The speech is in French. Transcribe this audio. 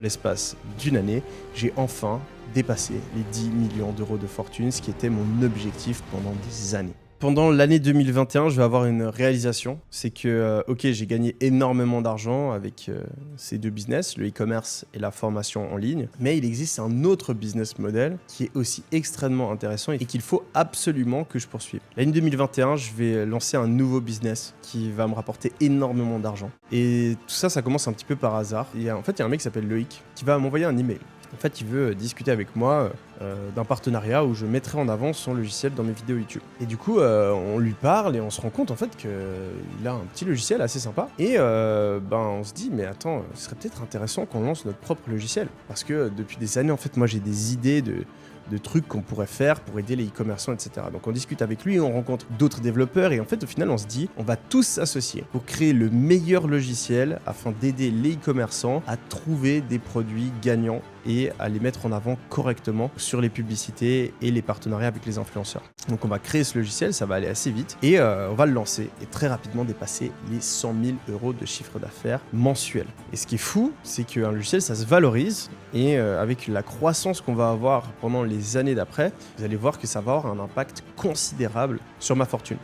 L'espace d'une année, j'ai enfin dépassé les 10 millions d'euros de fortune, ce qui était mon objectif pendant des années. Pendant l'année 2021, je vais avoir une réalisation, c'est que, ok, j'ai gagné énormément d'argent avec ces deux business, le e-commerce et la formation en ligne, mais il existe un autre business model qui est aussi extrêmement intéressant et qu'il faut absolument que je poursuive. L'année 2021, je vais lancer un nouveau business qui va me rapporter énormément d'argent. Et tout ça, ça commence un petit peu par hasard. Il y a un mec qui s'appelle Loïc qui va m'envoyer un email. En fait, il veut discuter avec moi d'un partenariat où je mettrai en avant son logiciel dans mes vidéos YouTube. Et du coup, on lui parle et on se rend compte en fait qu'il a un petit logiciel assez sympa. Et on se dit, mais attends, ce serait peut-être intéressant qu'on lance notre propre logiciel. Parce que depuis des années, en fait, moi j'ai des idées de trucs qu'on pourrait faire pour aider les e-commerçants, etc. Donc on discute avec lui, on rencontre d'autres développeurs et en fait au final on se dit on va tous s'associer pour créer le meilleur logiciel afin d'aider les e-commerçants à trouver des produits gagnants et à les mettre en avant correctement sur les publicités et les partenariats avec les influenceurs. Donc on va créer ce logiciel, ça va aller assez vite et on va le lancer et très rapidement dépasser les 100 000 euros de chiffre d'affaires mensuel. Et ce qui est fou, c'est qu'un logiciel ça se valorise et avec la croissance qu'on va avoir pendant les années d'après, vous allez voir que ça va avoir un impact considérable sur ma fortune.